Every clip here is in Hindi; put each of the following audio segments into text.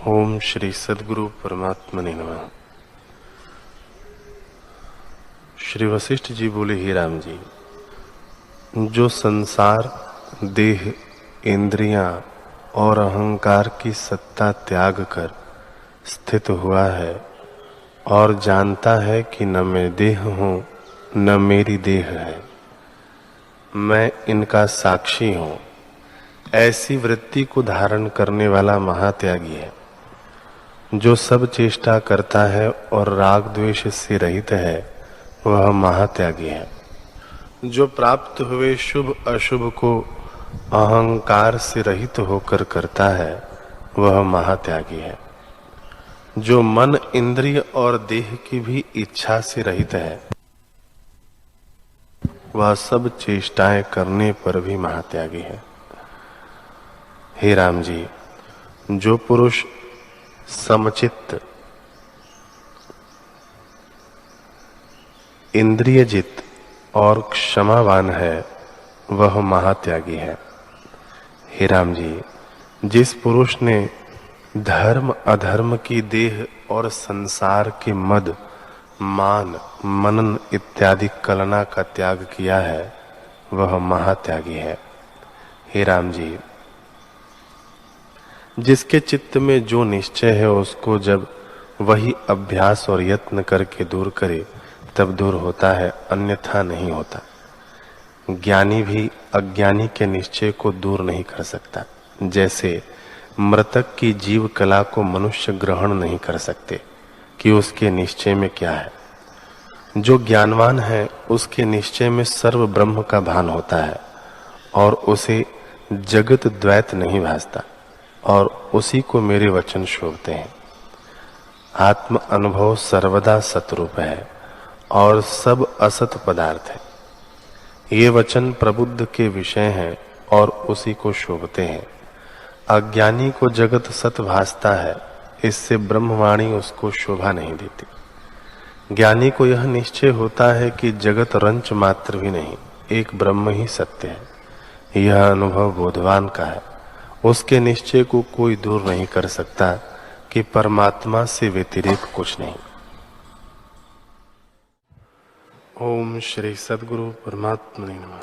ओम श्री सद्गुरु परमात्मने नमः। श्री वशिष्ठ जी बोले, हे राम जी, जो संसार, देह, इंद्रियां और अहंकार की सत्ता त्याग कर स्थित हुआ है और जानता है कि न मैं देह हूं न मेरी देह है, मैं इनका साक्षी हूं, ऐसी वृत्ति को धारण करने वाला महात्यागी है। जो सब चेष्टा करता है और राग द्वेष से रहित है, वह महात्यागी है। जो प्राप्त हुए शुभ अशुभ को अहंकार से रहित होकर करता है, वह महात्यागी है। जो मन, इंद्रिय और देह की भी इच्छा से रहित है, वह सब चेष्टाएं करने पर भी महात्यागी है। हे राम जी, जो पुरुष समचित्त, इंद्रियजित और क्षमावान है, वह महात्यागी है। हे राम जी, जिस पुरुष ने धर्म अधर्म की, देह और संसार के मद, मान, मनन इत्यादि कलना का त्याग किया है, वह महात्यागी है। हे राम जी, जिसके चित्त में जो निश्चय है, उसको जब वही अभ्यास और यत्न करके दूर करे तब दूर होता है, अन्यथा नहीं होता। ज्ञानी भी अज्ञानी के निश्चय को दूर नहीं कर सकता। जैसे मृतक की जीव कला को मनुष्य ग्रहण नहीं कर सकते कि उसके निश्चय में क्या है। जो ज्ञानवान है, उसके निश्चय में सर्व ब्रह्म का भान होता है और उसे जगत द्वैत नहीं भासता, और उसी को मेरे वचन शोभते हैं। आत्म अनुभव सर्वदा सतरूप है और सब असत पदार्थ है। ये वचन प्रबुद्ध के विषय हैं और उसी को शोभते हैं। अज्ञानी को जगत सत भासता है, इससे ब्रह्मवाणी उसको शोभा नहीं देती। ज्ञानी को यह निश्चय होता है कि जगत रंच मात्र भी नहीं, एक ब्रह्म ही सत्य है। यह अनुभव बोधवान का है। उसके निश्चय को कोई दूर नहीं कर सकता कि परमात्मा से व्यतिरेक कुछ नहीं। ओम श्री सद्गुरु परमात्मने नमः।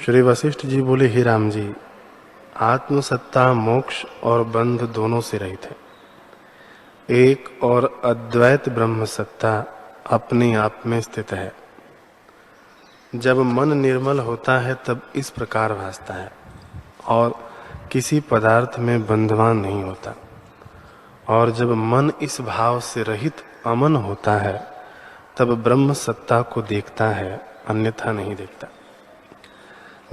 श्री वशिष्ठ जी बोले, हे राम जी, आत्मसत्ता मोक्ष और बंध दोनों से रहित है। एक और अद्वैत ब्रह्म सत्ता अपने आप में स्थित है। जब मन निर्मल होता है तब इस प्रकार भासता है और किसी पदार्थ में बंधवान नहीं होता। और जब मन इस भाव से रहित अमन होता है, तब ब्रह्म सत्ता को देखता है, अन्यथा नहीं देखता।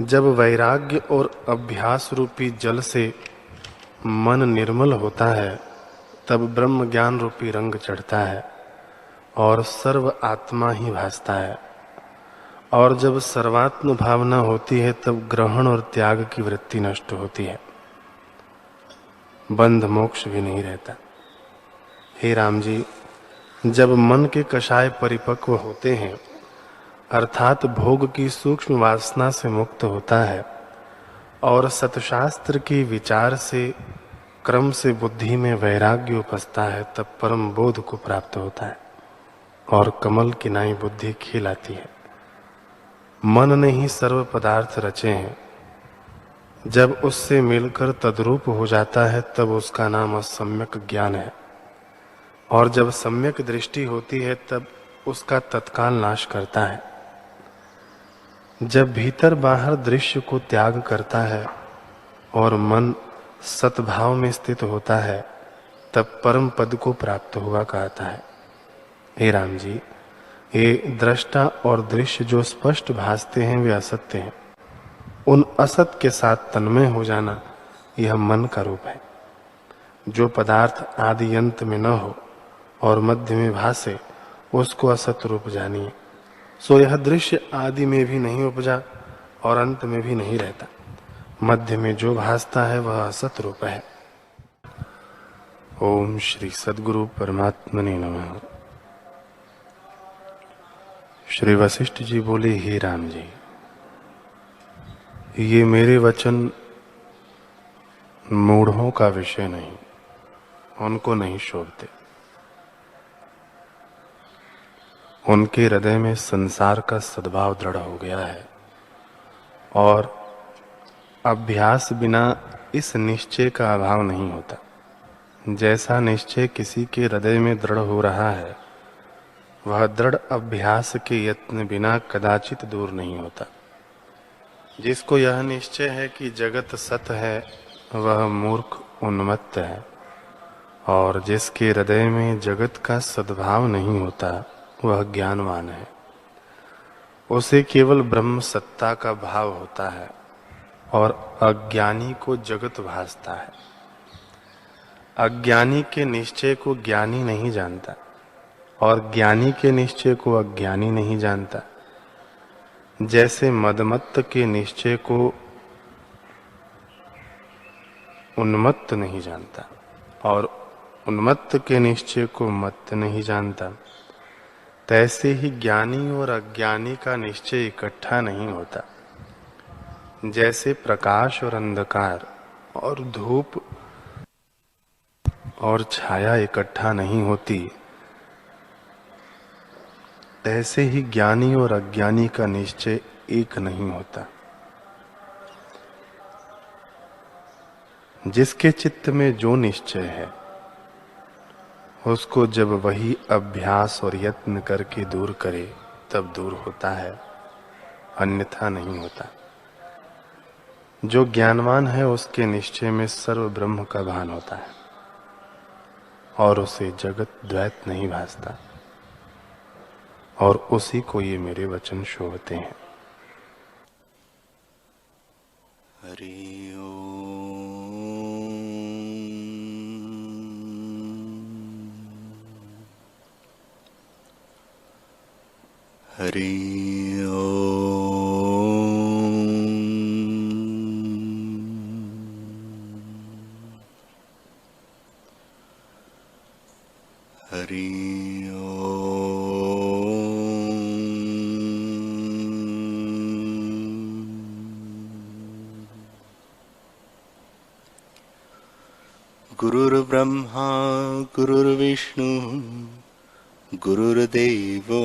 जब वैराग्य और अभ्यास रूपी जल से मन निर्मल होता है, तब ब्रह्म ज्ञान रूपी रंग चढ़ता है और सर्व आत्मा ही भासता है। और जब सर्वात्म भावना होती है, तब ग्रहण और त्याग की वृत्ति नष्ट होती है, बंध मोक्ष भी नहीं रहता। हे राम जी, जब मन के कषाय परिपक्व होते हैं, अर्थात भोग की सूक्ष्म वासना से मुक्त होता है और सतशास्त्र की विचार से क्रम से बुद्धि में वैराग्य उपजता है, तब परम बोध को प्राप्त होता है और कमल की नाई बुद्धि खिलाती है। मन ने ही सर्व पदार्थ रचे हैं। जब उससे मिलकर तद्रूप हो जाता है, तब उसका नाम सम्यक ज्ञान है। और जब सम्यक दृष्टि होती है, तब उसका तत्काल नाश करता है। जब भीतर बाहर दृश्य को त्याग करता है और मन सद्भाव में स्थित होता है, तब परम पद को प्राप्त हुआ कहता है। हे राम जी, ये दृष्टा और दृश्य जो स्पष्ट भासते हैं, वे असत्य हैं। उन असत के साथ तन्मय हो जाना, यह मन का रूप है। जो पदार्थ आदि अंत में न हो और मध्य में भासे, उसको असत रूप जानिए। सो यह दृश्य आदि में भी नहीं उपजा और अंत में भी नहीं रहता। मध्य में जो भासता है, वह असत रूप है। ओम श्री सद्गुरु परमात्मने नमः। श्री वशिष्ठ जी बोले, हे राम जी, ये मेरे वचन मूढ़ों का विषय नहीं, उनको नहीं शोभते। उनके हृदय में संसार का सद्भाव दृढ़ हो गया है और अभ्यास बिना इस निश्चय का अभाव नहीं होता। जैसा निश्चय किसी के हृदय में दृढ़ हो रहा है, वह दृढ़ अभ्यास के यत्न बिना कदाचित दूर नहीं होता। जिसको यह निश्चय है कि जगत सत है, वह मूर्ख उन्मत्त है, और जिसके हृदय में जगत का सद्भाव नहीं होता, वह ज्ञानवान है। उसे केवल ब्रह्म सत्ता का भाव होता है और अज्ञानी को जगत भासता है। अज्ञानी के निश्चय को ज्ञानी नहीं जानता और ज्ञानी के निश्चय को अज्ञानी नहीं जानता। जैसे मदमत्त के निश्चय को उन्मत्त नहीं जानता और उन्मत्त के निश्चय को मत्त नहीं जानता, तैसे ही ज्ञानी और अज्ञानी का निश्चय इकट्ठा नहीं होता। जैसे प्रकाश और अंधकार और धूप और छाया इकट्ठा नहीं होती, ऐसे ही ज्ञानी और अज्ञानी का निश्चय एक नहीं होता। जिसके चित्त में जो निश्चय है, उसको जब वही अभ्यास और यत्न करके दूर करे, तब दूर होता है, अन्यथा नहीं होता। जो ज्ञानवान है, उसके निश्चय में सर्व ब्रह्म का भान होता है और उसे जगत द्वैत नहीं भासता, और उसी को ये मेरे वचन शोभते हैं। हरि ओम। हरि ओम। हरि गुरुर्ब्रह्मा गुरुर्विष्णु गुरुर्देवो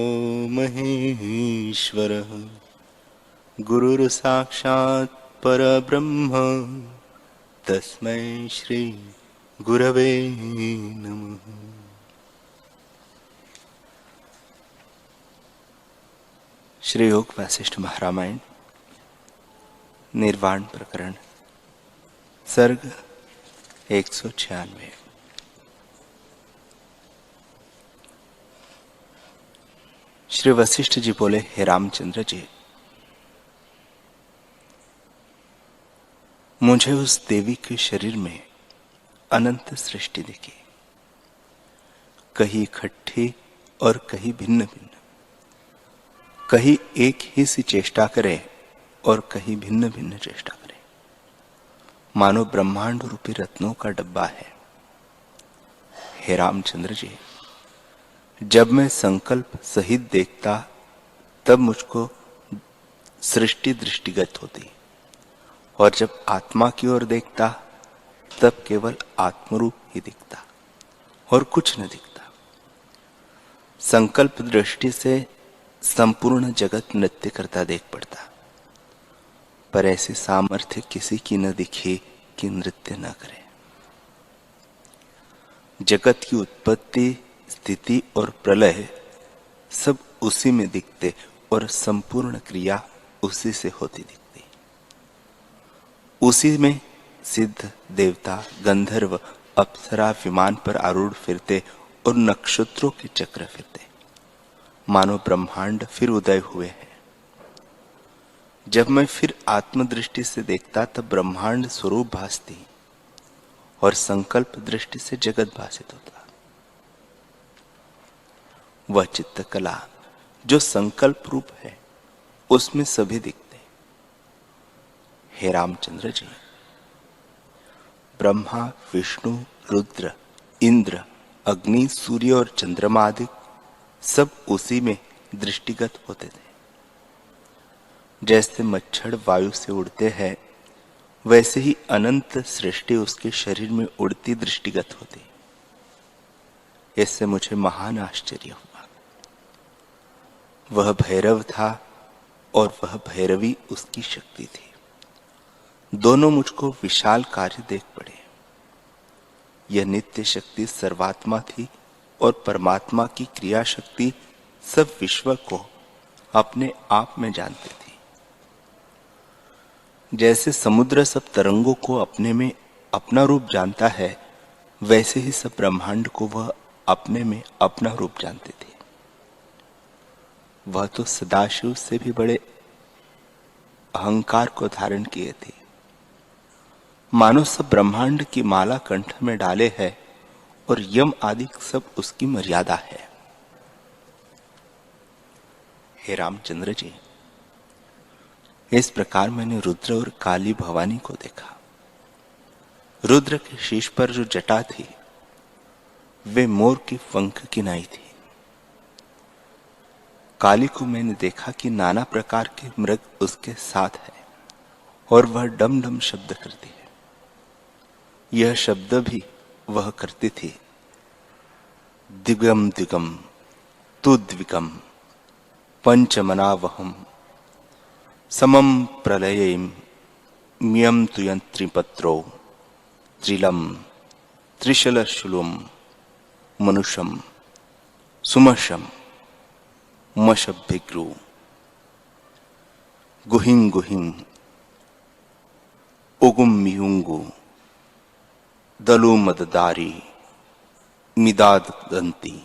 महेश्वरः गुरुर्साक्षात् परब्रह्म तस्मै श्री गुरवे नमः। श्री योग वशिष्ठ महारामायण निर्वाण प्रकरण सर्ग 196। श्री वशिष्ठ जी बोले, हे रामचंद्र जी, मुझे उस देवी के शरीर में अनंत सृष्टि दिखी, कहीं इकट्ठी और कहीं भिन्न भिन्न, कहीं एक ही सी चेष्टा करे और कहीं भिन्न भिन्न चेष्टा करे, मानो ब्रह्मांड रूपी रत्नों का डब्बा है। हे रामचंद्र जी, जब मैं संकल्प सहित देखता तब मुझको सृष्टि दृष्टिगत होती, और जब आत्मा की ओर देखता तब केवल आत्मरूप ही दिखता और कुछ न दिखता। संकल्प दृष्टि से संपूर्ण जगत नृत्य करता देख पड़ता, पर ऐसी सामर्थ्य किसी की न दिखे कि नृत्य न करे। जगत की उत्पत्ति, स्थिति और प्रलय सब उसी में दिखते और संपूर्ण क्रिया उसी से होती दिखती। उसी में सिद्ध, देवता, गंधर्व, अप्सरा विमान पर आरूढ़ फिरते और नक्षत्रों के चक्र फिरते, मानो ब्रह्मांड फिर उदय हुए हैं। जब मैं फिर आत्मदृष्टि से देखता तब ब्रह्मांड स्वरूप भासती और संकल्प दृष्टि से जगत भासित होता। वह चित्त कला जो संकल्प रूप है, उसमें सभी दिखते। हे रामचंद्र जी, ब्रह्मा, विष्णु, रुद्र, इंद्र, अग्नि, सूर्य और चंद्रमा आदि सब उसी में दृष्टिगत होते थे। जैसे मच्छर वायु से उड़ते हैं, वैसे ही अनंत सृष्टि उसके शरीर में उड़ती दृष्टिगत होती। इससे मुझे महान आश्चर्य हुआ। वह भैरव था और वह भैरवी उसकी शक्ति थी। दोनों मुझको विशाल कार्य देख पड़े। यह नित्य शक्ति सर्वात्मा थी और परमात्मा की क्रिया शक्ति सब विश्व को अपने आप में जानती थी। जैसे समुद्र सब तरंगों को अपने में अपना रूप जानता है, वैसे ही सब ब्रह्मांड को वह अपने में अपना रूप जानते थे। वह तो सदाशिव से भी बड़े अहंकार को धारण किए थे। मानो सब ब्रह्मांड की माला कंठ में डाले है और यम आदि सब उसकी मर्यादा है। हे रामचंद्र जी, इस प्रकार मैंने रुद्र और काली भवानी को देखा। रुद्र के शीश पर जो जटा थी वे मोर की पंख की नाई थी। काली को मैंने देखा कि नाना प्रकार के मृग उसके साथ है और वह डम डम शब्द करती है। यह शब्द भी वह करती थी, दिगम दिगम तुद्विगम पंचमनावहम समम प्रलयम मियम तुयंत्रिपत्रो त्रिलम त्रिशलशुलम मनुषम सुमशम मशभिग्रु गुहिं गुहिं उगुम मियुंगु दलु मददारी मिदाद दंती।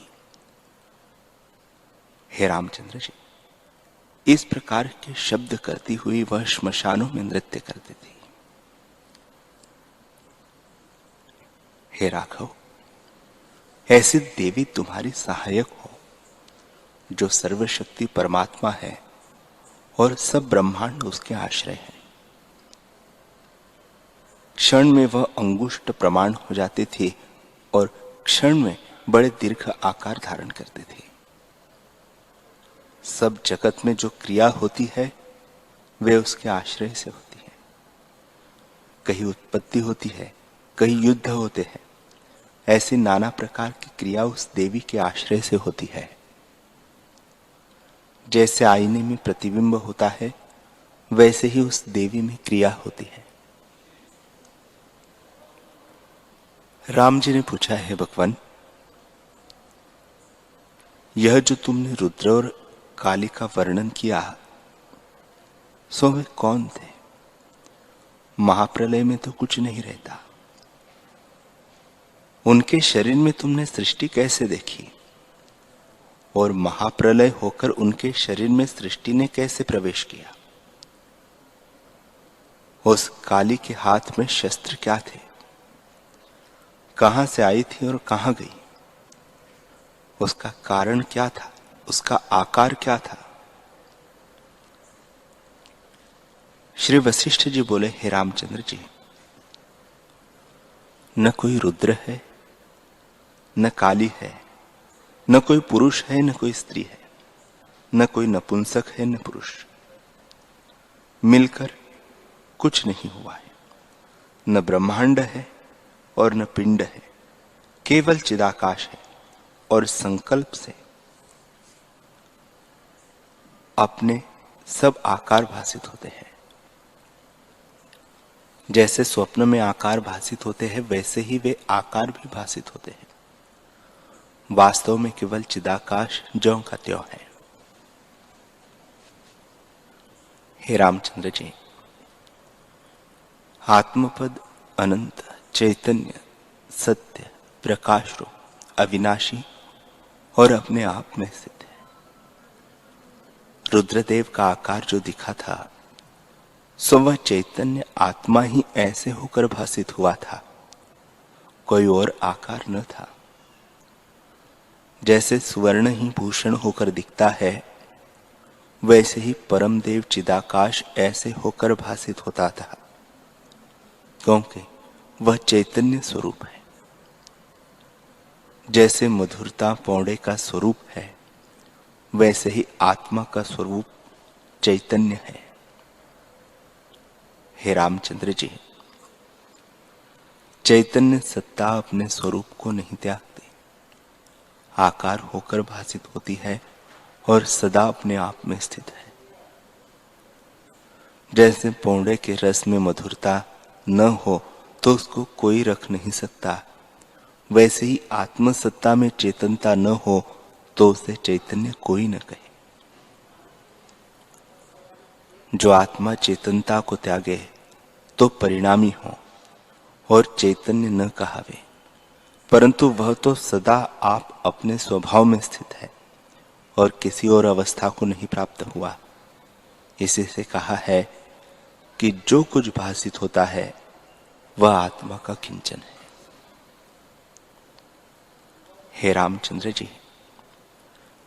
हे रामचंद्र जी, इस प्रकार के शब्द करती हुई वह श्मशानों में नृत्य करती थी। हे राघव, ऐसी देवी तुम्हारी सहायक हो जो सर्वशक्ति परमात्मा है और सब ब्रह्मांड उसके आश्रय है। क्षण में वह अंगुष्ठ प्रमाण हो जाती थी और क्षण में बड़े दीर्घ आकार धारण करती थी। सब जगत में जो क्रिया होती है वे उसके आश्रय से होती है। कहीं उत्पत्ति होती है, कहीं युद्ध होते हैं। ऐसी नाना प्रकार की क्रिया उस देवी के आश्रय से होती है। जैसे आईने में प्रतिबिंब होता है, वैसे ही उस देवी में क्रिया होती है। राम जी ने पूछा, है भगवान, यह जो तुमने रुद्र और काली का वर्णन किया, सो वे कौन थे? महाप्रलय में तो कुछ नहीं रहता। उनके शरीर में तुमने सृष्टि कैसे देखी और महाप्रलय होकर उनके शरीर में सृष्टि ने कैसे प्रवेश किया? उस काली के हाथ में शस्त्र क्या थे? कहां से आई थी और कहां गई? उसका कारण क्या था? उसका आकार क्या था? श्री वशिष्ठ जी बोले, हे रामचंद्र जी, न कोई रुद्र है, न काली है, न कोई पुरुष है, न कोई स्त्री है, न कोई नपुंसक है, न पुरुष। मिलकर कुछ नहीं हुआ है। न ब्रह्मांड है और न पिंड है, केवल चिदाकाश है और संकल्प से अपने सब आकार भासित होते हैं। जैसे स्वप्न में आकार भासित होते हैं, वैसे ही वे आकार भी भासित होते हैं। वास्तव में केवल चिदाकाश ज्यों का त्यों है। हे रामचंद्र जी, आत्मपद अनंत चैतन्य सत्य प्रकाश रूप अविनाशी और अपने आप में स्थित है। रुद्रदेव का आकार जो दिखा था, सो वह चैतन्य आत्मा ही ऐसे होकर भासित हुआ था, कोई और आकार न था। जैसे सुवर्ण ही भूषण होकर दिखता है, वैसे ही परमदेव चिदाकाश ऐसे होकर भासित होता था, क्योंकि वह चैतन्य स्वरूप है। जैसे मधुरता पौड़े का स्वरूप है, वैसे ही आत्मा का स्वरूप चैतन्य है। हे रामचंद्र जी, चैतन्य सत्ता अपने स्वरूप को नहीं त्यागती, आकार होकर भासित होती है और सदा अपने आप में स्थित है। जैसे पौंडे के रस में मधुरता न हो तो उसको कोई रख नहीं सकता, वैसे ही आत्मसत्ता में चेतनता न हो तो उसे चैतन्य कोई न कहे। जो आत्मा चेतनता को त्यागे तो परिणामी हो और चैतन्य न कहावे, परंतु वह तो सदा आप अपने स्वभाव में स्थित है और किसी और अवस्था को नहीं प्राप्त हुआ। इसी से कहा है कि जो कुछ भासित होता है वह आत्मा का किंचन है। हे रामचंद्र जी,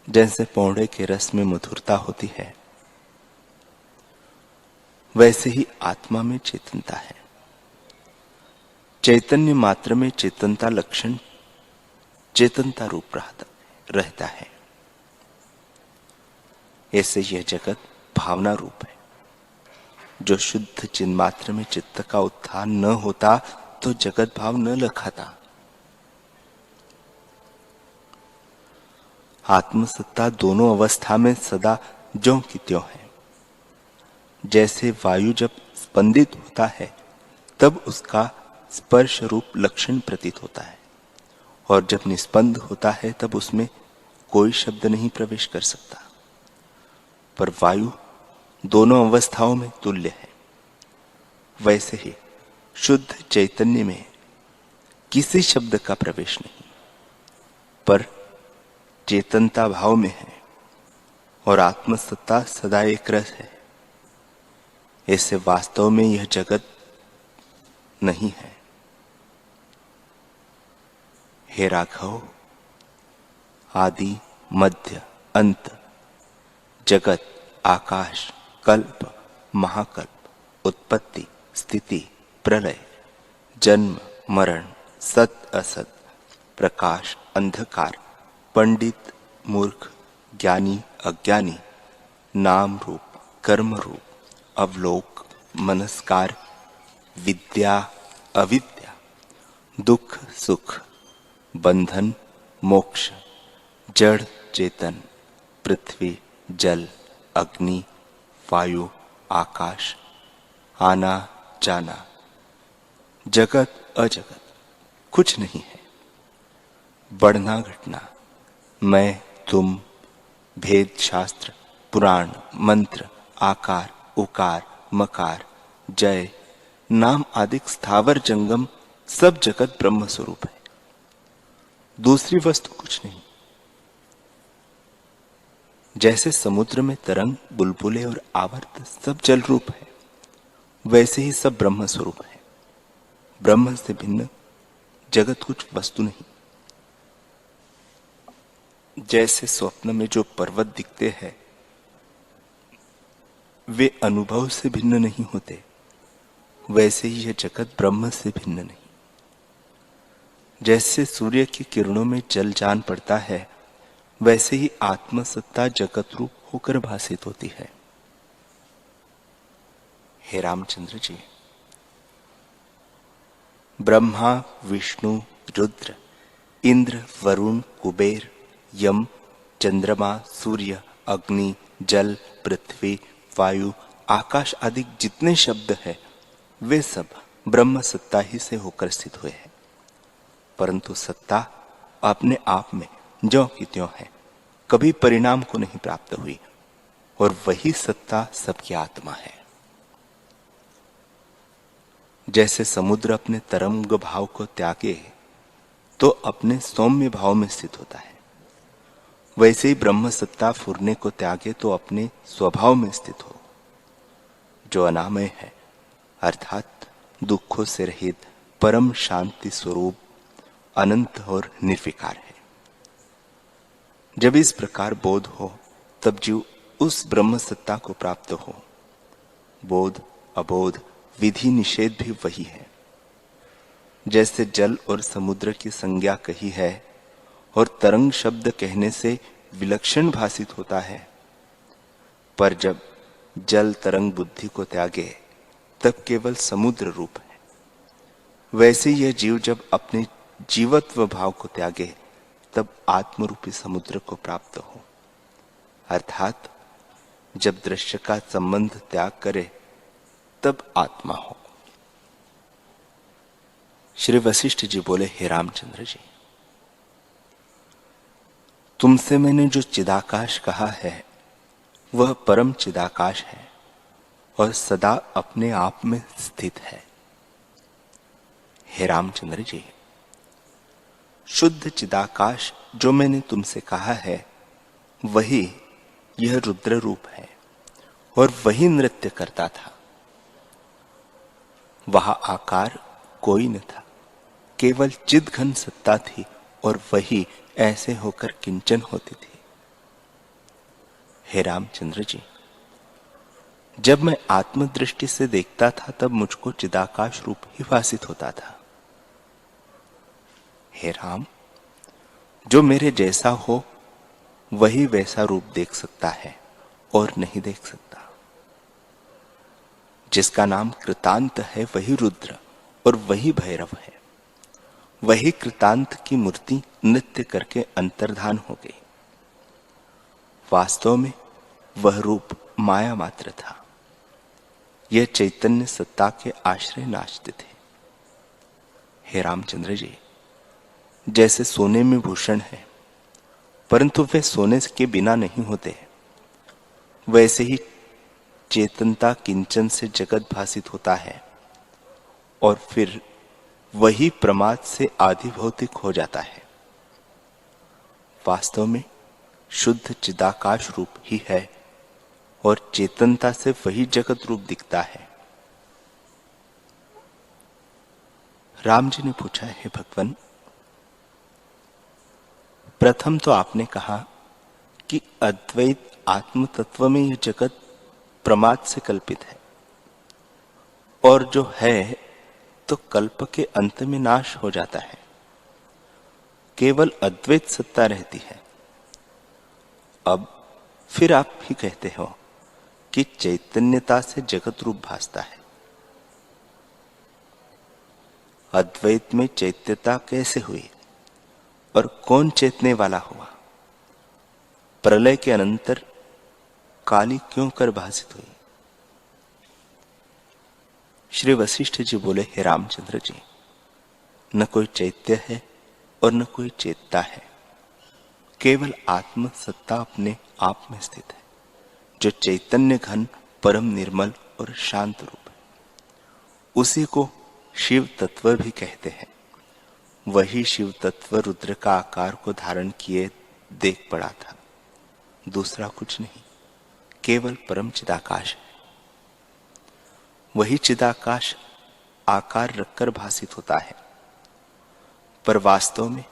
जैसे पौंडे के रस में मधुरता होती है, वैसे ही आत्मा में चेतनता है। चैतन्य मात्र में चेतनता लक्षण चेतनता रूप रहता है। ऐसे यह जगत भावना रूप है। जो शुद्ध चिन्मात्र में चित्त का उत्थान न होता तो जगत भाव न लखाता। आत्मसत्ता दोनों अवस्था में सदा ज्यों की त्यों है। जैसे वायु जब स्पंदित होता है तब उसका स्पर्श रूप लक्षण प्रतीत होता है, और जब निस्पंद होता है तब उसमें कोई शब्द नहीं प्रवेश कर सकता। पर वायु दोनों अवस्थाओं में तुल्य है। वैसे ही शुद्ध चैतन्य में किसी शब्द का प्रवेश नहीं, पर चेतनता भाव में है और आत्मसत्ता सदा एक रस है। ऐसे वास्तव में यह जगत नहीं है। हे राघव, आदि मध्य अंत, जगत, आकाश, कल्प, महाकल्प, उत्पत्ति, स्थिति, प्रलय, जन्म, मरण, सत असत, प्रकाश, अंधकार, पंडित, मूर्ख, ज्ञानी, अज्ञानी, नाम रूप, कर्म रूप, अवलोक, मनस्कार, विद्या, अविद्या, दुख, सुख, बंधन, मोक्ष, जड़, चेतन, पृथ्वी, जल, अग्नि, वायु, आकाश, आना जाना, जगत अजगत कुछ नहीं है। बढ़ना घटना, मैं, तुम, भेद शास्त्र, पुराण, मंत्र, आकार, उकार, मकार, जय, नाम आदि स्थावर जंगम सब जगत ब्रह्म स्वरूप है। दूसरी वस्तु कुछ नहीं। जैसे समुद्र में तरंग, बुलबुले और आवर्त सब जल रूप है, वैसे ही सब ब्रह्म स्वरूप है। ब्रह्म से भिन्न जगत कुछ वस्तु नहीं। जैसे स्वप्न में जो पर्वत दिखते हैं वे अनुभव से भिन्न नहीं होते, वैसे ही यह जगत ब्रह्म से भिन्न नहीं। जैसे सूर्य की किरणों में जल जान पड़ता है, वैसे ही आत्मसत्ता जगत रूप होकर भासित होती है। हे रामचंद्र जी, ब्रह्मा, विष्णु, रुद्र, इंद्र, वरुण, कुबेर, यम, चंद्रमा, सूर्य, अग्नि, जल, पृथ्वी, वायु, आकाश आदि जितने शब्द हैं वे सब ब्रह्म सत्ता ही से होकर स्थित हुए हैं। परंतु सत्ता अपने आप में ज्यों की त्यों है, कभी परिणाम को नहीं प्राप्त हुई, और वही सत्ता सबकी आत्मा है। जैसे समुद्र अपने तरंग भाव को त्यागे तो अपने सौम्य भाव में स्थित होता है, वैसे ही ब्रह्म सत्ता फुरने को त्यागे तो अपने स्वभाव में स्थित हो, जो अनामय है, अर्थात दुखों से रहित परम शांति स्वरूप अनंत और निर्विकार है। जब इस प्रकार बोध हो तब जीव उस ब्रह्म सत्ता को प्राप्त हो। बोध, अबोध, विधि निषेध भी वही है। जैसे जल और समुद्र की संज्ञा कही है और तरंग शब्द कहने से विलक्षण भासित होता है, पर जब जल तरंग बुद्धि को त्यागे तब केवल समुद्र रूप है। वैसे यह जीव जब अपने जीवत्व भाव को त्यागे तब आत्मरूपी समुद्र को प्राप्त हो, अर्थात जब दृश्य का संबंध त्याग करे तब आत्मा हो। श्री वशिष्ठ जी बोले, हे रामचंद्र जी, तुमसे मैंने जो चिदाकाश कहा है वह परम चिदाकाश है और सदा अपने आप में स्थित है। हे रामचंद्र जी, शुद्ध चिदाकाश जो मैंने तुमसे कहा है वही यह रुद्र रूप है और वही नृत्य करता था। वह आकार कोई न था, केवल चिद्घन सत्ता थी और वही ऐसे होकर किंचन होती थी। हे रामचंद्र जी, जब मैं आत्मदृष्टि से देखता था तब मुझको चिदाकाश रूप ही भासित होता था। हे राम, जो मेरे जैसा हो वही वैसा रूप देख सकता है और नहीं देख सकता। जिसका नाम कृतांत है वही रुद्र और वही भैरव है। वही कृतांत की मूर्ति नृत्य करके अंतर्धान हो गई। वास्तव में वह रूप माया मात्र था। यह चैतन्य सत्ता के आश्रय नाचते थे। हे रामचंद्र जी, जैसे सोने में भूषण है परंतु वे सोने के बिना नहीं होते, वैसे ही चेतनता किंचन से जगत भासित होता है और फिर वही प्रमाद से आदि भौतिक हो जाता है। वास्तव में शुद्ध चिदाकाश रूप ही है और चेतनता से वही जगत रूप दिखता है। राम जी ने पूछा, हे भगवान, प्रथम तो आपने कहा कि अद्वैत आत्म तत्व में यह जगत प्रमाद से कल्पित है और जो है तो कल्प के अंत में नाश हो जाता है। केवल अद्वैत सत्ता रहती है। अब फिर आप ही कहते हो कि चैतन्यता से जगत रूप भासता है। अद्वैत में चैत्यता कैसे हुई और कौन चेतने वाला हुआ? प्रलय के अनंतर काली क्यों कर भासित हुई? श्री वशिष्ठ जी बोले, हे रामचंद्र जी, न कोई चैत्य है और न कोई चेतता है। केवल आत्म सत्ता अपने आप में स्थित है, जो चैतन्य घन परम निर्मल और शांत रूप है। उसी को शिव तत्व भी कहते हैं। वही शिव तत्व रुद्र का आकार को धारण किए देख पड़ा था, दूसरा कुछ नहीं, केवल परम चिदाकाश है। वही चिदाकाश आकार रखकर भासित होता है, पर वास्तव में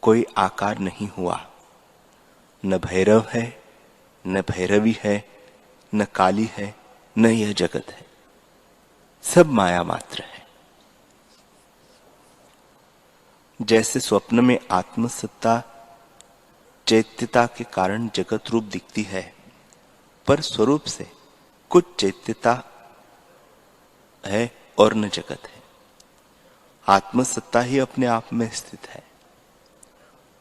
कोई आकार नहीं हुआ। न भैरव है, न भैरवी है, न काली है, न यह जगत है। सब माया मात्र है। जैसे स्वप्न में आत्मसत्ता चैत्यता के कारण जगत रूप दिखती है, पर स्वरूप से कुछ चैत्यता है और न जगत है। आत्मसत्ता ही अपने आप में स्थित है।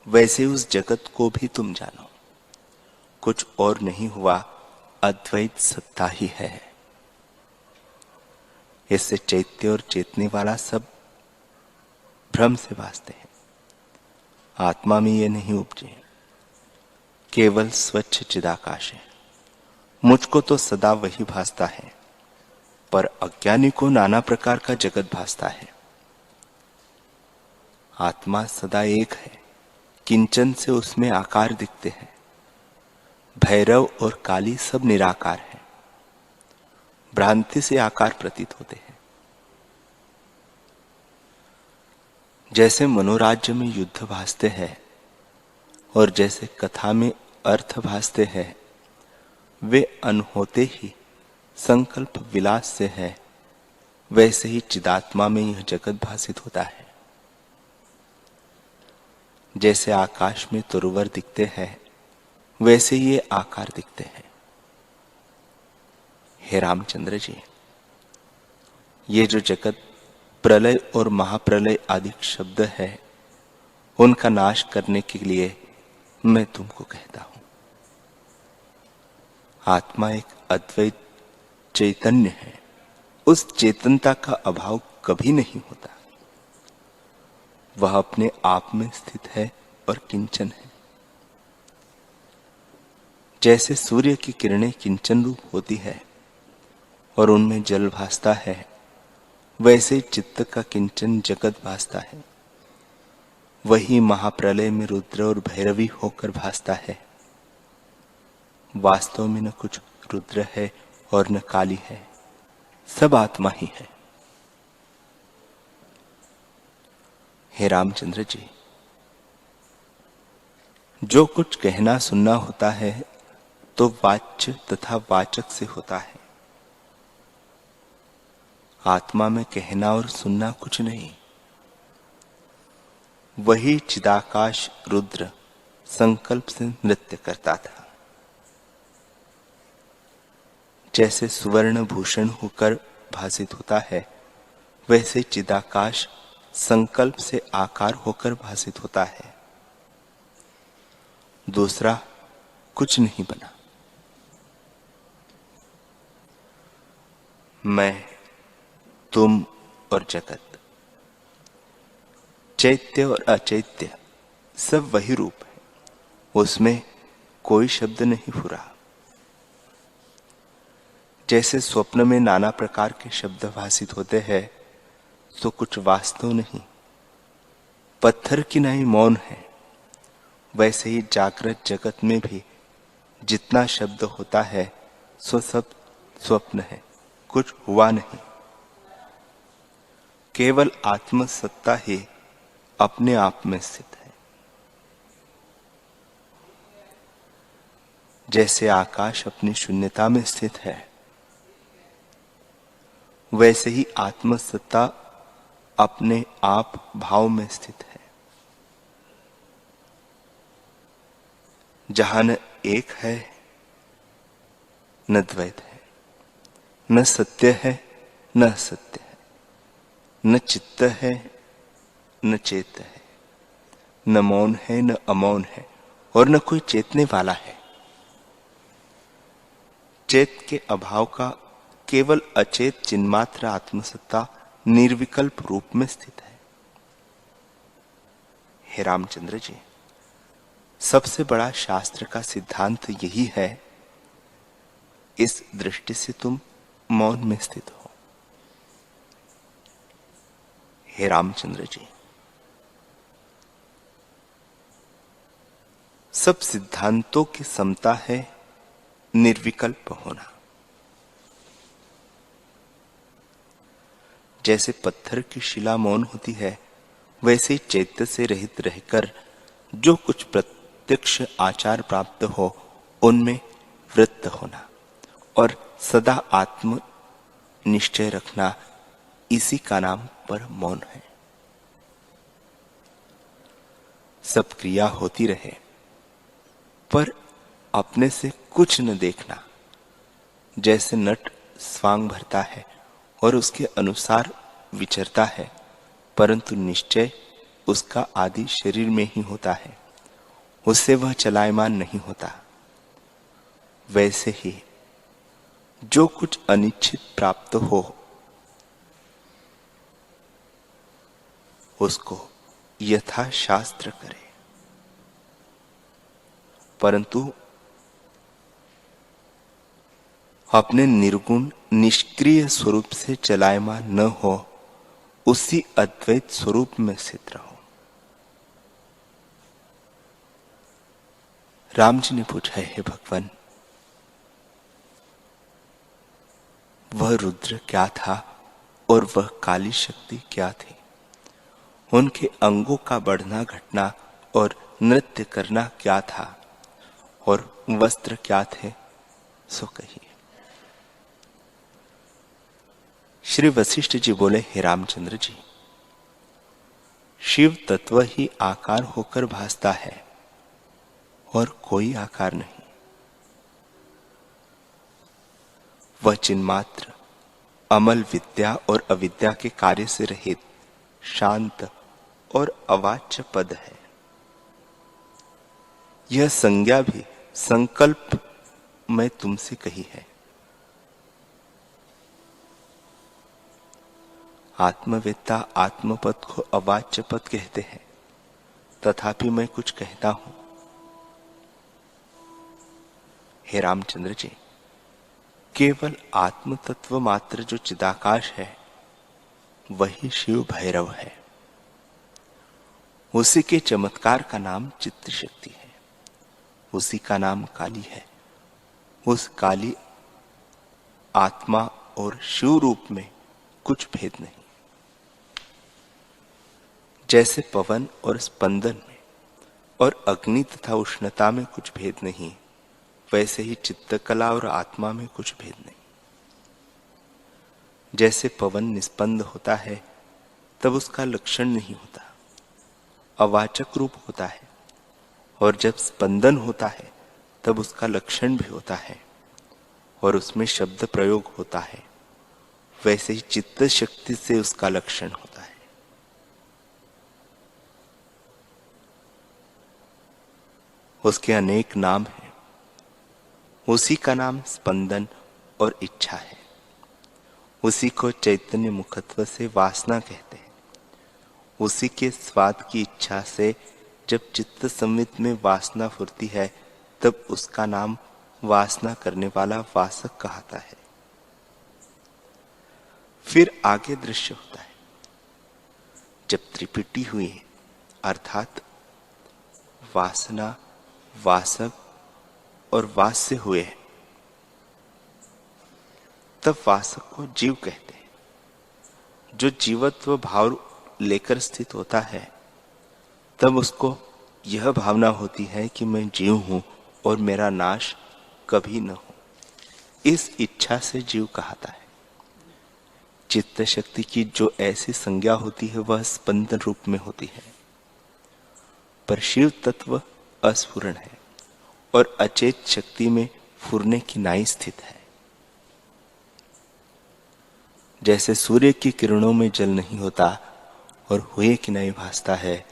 वैसे उस जगत को भी तुम जानो, कुछ और नहीं हुआ, अद्वैत सत्ता ही है। इससे चैत्य और चेतने वाला सब भ्रम से भासते हैं। आत्मा में ये नहीं उपजे, केवल स्वच्छ चिदाकाश है। मुझको तो सदा वही भासता है, पर अज्ञानी को नाना प्रकार का जगत भासता है। आत्मा सदा एक है, किंचन से उसमें आकार दिखते हैं। भैरव और काली सब निराकार है, भ्रांति से आकार प्रतीत होते हैं। जैसे मनोराज्य में युद्ध भासते हैं और जैसे कथा में अर्थ भासते हैं, वे अनहोते ही संकल्प विलास से है, वैसे ही चिदात्मा में यह जगत भासित होता है। जैसे आकाश में तुरवर दिखते हैं, वैसे ये आकार दिखते हैं। हे रामचंद्र जी, ये जो जगत प्रलय और महाप्रलय आदि शब्द है, उनका नाश करने के लिए मैं तुमको कहता हूं। आत्मा एक अद्वैत चैतन्य है। उस चेतनता का अभाव कभी नहीं होता। वह अपने आप में स्थित है और किंचन है। जैसे सूर्य की किरणें किंचन रूप होती है और उनमें जल भासता है, वैसे चित्त का किंचन जगत भासता है। वही महाप्रलय में रुद्र और भैरवी होकर भासता है। वास्तव में न कुछ रुद्र है और न काली है, सब आत्मा ही है। हे रामचंद्र जी, जो कुछ कहना सुनना होता है तो वाच्य तथा वाचक से होता है। आत्मा में कहना और सुनना कुछ नहीं। वही चिदाकाश रुद्र संकल्प से नृत्य करता था। जैसे सुवर्ण भूषण होकर भासित होता है, वैसे चिदाकाश संकल्प से आकार होकर भासित होता है। दूसरा कुछ नहीं बना। मैं, तुम और जगत, चैत्य और अचैत्य सब वही रूप है। उसमें कोई शब्द नहीं फुरा। जैसे स्वप्न में नाना प्रकार के शब्द भासित होते हैं, तो कुछ वास्तव नहीं, पत्थर की नाई मौन है। वैसे ही जागृत जगत में भी जितना शब्द होता है, सो सब स्वप्न है, कुछ हुआ नहीं। केवल आत्म सत्ता ही अपने आप में स्थित है। जैसे आकाश अपनी शून्यता में स्थित है, वैसे ही आत्मसत्ता अपने आप भाव में स्थित है। जहां न एक है न द्वैत है, न सत्य है न असत्य है, न चित्त है न चेत है, न मौन है न अमौन है, और न कोई चेतने वाला है। चेत के अभाव का केवल अचेत चिन्मात्र आत्मसत्ता निर्विकल्प रूप में स्थित है। हे रामचंद्र जी, सबसे बड़ा शास्त्र का सिद्धांत यही है। इस दृष्टि से तुम मौन में स्थित हो। हे रामचंद्र जी, सब सिद्धांतों की समता है निर्विकल्प होना। जैसे पत्थर की शिला मौन होती है, वैसे ही चैत्य से रहित रहकर जो कुछ प्रत्यक्ष आचार प्राप्त हो, उनमें वृत्त होना और सदा आत्म निश्चय रखना, इसी का नाम पर मौन है। सब क्रिया होती रहे, पर अपने से कुछ न देखना। जैसे नट स्वांग भरता है और उसके अनुसार विचरता है, परंतु निश्चय उसका आदि शरीर में ही होता है, उससे वह चलायमान नहीं होता। वैसे ही जो कुछ अनिच्छित प्राप्त हो, उसको यथा शास्त्र करे, परंतु अपने निर्गुण निष्क्रिय स्वरूप से चलायमान न हो, उसी अद्वैत स्वरूप में स्थित रहो। राम जी ने पूछा, हे भगवान, वह रुद्र क्या था और वह काली शक्ति क्या थी? उनके अंगों का बढ़ना घटना और नृत्य करना क्या था और वस्त्र क्या थे, सो कहिए। श्री वशिष्ठ जी बोले, हे रामचंद्र जी, शिव तत्व ही आकार होकर भासता है और कोई आकार नहीं। वह चिन्मात्र अमल विद्या और अविद्या के कार्य से रहित शांत और अवाच्य पद है। यह संज्ञा भी संकल्प में तुमसे कही है। आत्मवेत्ता आत्मपद को अवाच्य पद कहते हैं, तथापि मैं कुछ कहता हूं। हे रामचंद्र जी, केवल आत्म तत्व मात्र जो चिदाकाश है वही शिव भैरव है। उसी के चमत्कार का नाम चित्त शक्ति है, उसी का नाम काली है। उस काली आत्मा और शिव रूप में कुछ भेद नहीं। जैसे पवन और स्पंदन में और अग्नि तथा उष्णता में कुछ भेद नहीं, वैसे ही चित्तकला और आत्मा में कुछ भेद नहीं। जैसे पवन निस्पंद होता है तब उसका लक्षण नहीं होता, अवाचक रूप होता है, और जब स्पंदन होता है तब उसका लक्षण भी होता है और उसमें शब्द प्रयोग होता है। वैसे ही चित्त शक्ति से उसका लक्षण होता है। उसके अनेक नाम हैं। उसी का नाम स्पंदन और इच्छा है। उसी को चैतन्य मुखत्व से वासना कहते हैं। उसी के स्वाद की इच्छा से जब चित्त संवित में वासना फुरती है तब उसका नाम वासना करने वाला वासक कहता है। फिर आगे दृश्य होता है। जब त्रिपिटी हुई अर्थात वासना, वासक और वास्य हुए, तब वासक को जीव कहते हैं। जो जीवत्व भाव लेकर स्थित होता है तब उसको यह भावना होती है कि मैं जीव हूं और मेरा नाश कभी न हो। इस इच्छा से जीव कहता है। चित्त शक्ति की जो ऐसी संज्ञा होती है वह स्पंदन रूप में होती है, पर शिव तत्व अस्फुरण है और अचेत शक्ति में फुरने की नाई स्थित है। जैसे सूर्य की किरणों में जल नहीं होता और हुए कि नहीं भासता है,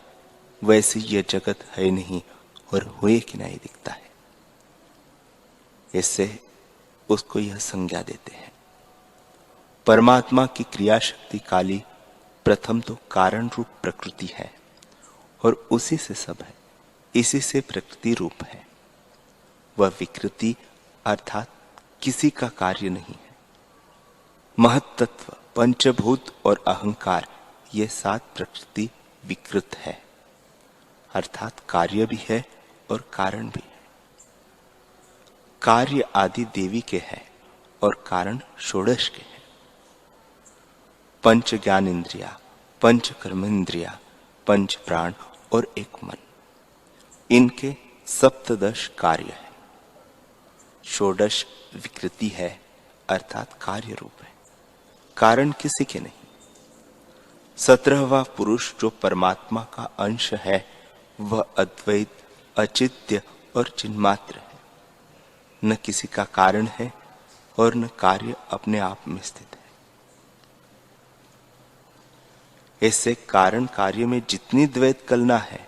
वैसे यह जगत है नहीं और हुए कि नहीं दिखता है। इससे उसको यह संज्ञा देते हैं। परमात्मा की क्रिया शक्ति काली प्रथम तो कारण रूप प्रकृति है और उसी से सब है, इसी से प्रकृति रूप है। वह विकृति अर्थात किसी का कार्य नहीं है। महत्तत्व, पंचभूत और अहंकार ये 7 प्रकृति विकृत है, अर्थात कार्य भी है और कारण भी है। कार्य आदि देवी के है और कारण षोडश के है। पंच ज्ञान इंद्रिया, पंच कर्मेंद्रिया, पंच प्राण और एक मन, इनके सप्तदश कार्य है। षोडश विकृति है अर्थात कार्य रूप है, कारण किसी के नहीं। 17वां पुरुष जो परमात्मा का अंश है वह अद्वैत, अचित्य और चिन्मात्र है। न किसी का कारण है और न कार्य अपने आप में स्थित है। इससे कारण कार्य में जितनी द्वैत कलना है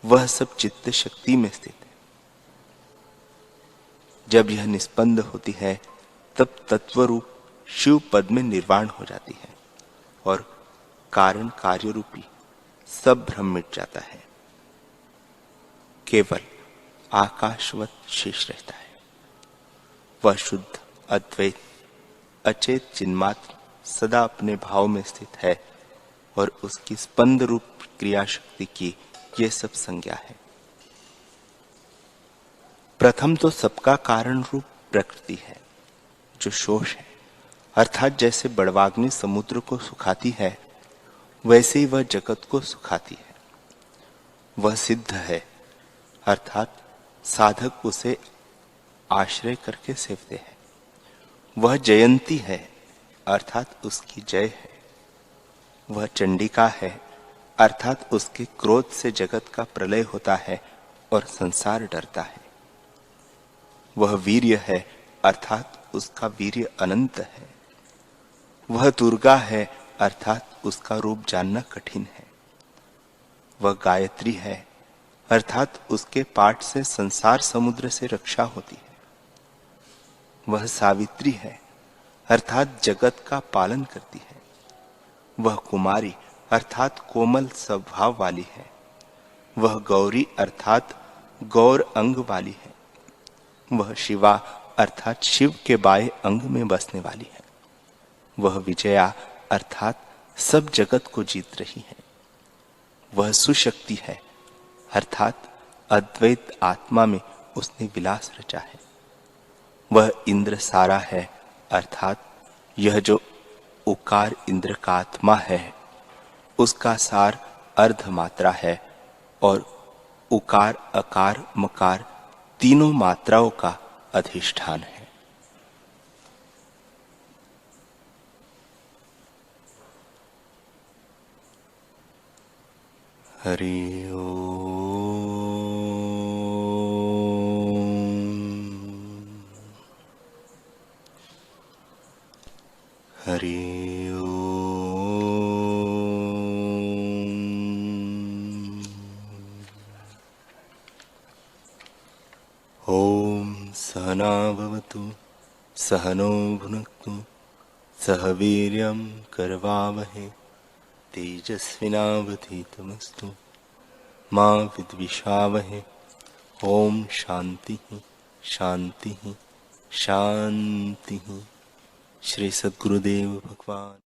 वह सब चित्त शक्ति में स्थित है। जब यह निस्पंद होती है तब तत्व रूप शिव पद में निर्वाण हो जाती है और कारण कार्य रूपी सब भ्रम मिट जाता है। केवल आकाशवत शेष रहता है। वह शुद्ध, अद्वैत, अचेत चिन्मात्र सदा अपने भाव में स्थित है और उसकी स्पंद रूप क्रिया शक्ति की ये सब संज्ञा है। प्रथम तो सबका कारण रूप प्रकृति है जो शोष है, अर्थात जैसे बड़वाग्नि समुद्र को सुखाती है वैसे ही वह जगत को सुखाती है। वह सिद्ध है अर्थात साधक उसे आश्रय करके सेवते हैं। वह जयंती है अर्थात उसकी जय है। वह चंडिका है अर्थात उसके क्रोध से जगत का प्रलय होता है और संसार डरता है। वह वीर्य है अर्थात उसका वीर्य अनंत है। वह दुर्गा है अर्थात उसका रूप जानना कठिन है। वह गायत्री है अर्थात उसके पाठ से संसार समुद्र से रक्षा होती है। वह सावित्री है अर्थात जगत का पालन करती है। वह कुमारी अर्थात कोमल स्वभाव वाली है। वह गौरी अर्थात गौर अंग वाली है। वह शिवा अर्थात शिव के बाएं अंग में बसने वाली है। वह विजया अर्थात सब जगत को जीत रही है। वह सुशक्ति है अर्थात अद्वैत आत्मा में उसने विलास रचा है। वह इंद्र सारा है अर्थात यह जो उकार इंद्र का आत्मा है उसका सार अर्ध मात्रा है और उकार अकार मकार तीनों मात्राओं का अधिष्ठान है। हरि ओम। हरि ओम। ओम सहना भवतु सहनो भुनक्तु सह वीर्यं करवावहै तेजस्विनावधीतमस्तु मा विद्विषावहै। ओम शांति शांति शांति। श्री सद्गुरुदेव भगवान।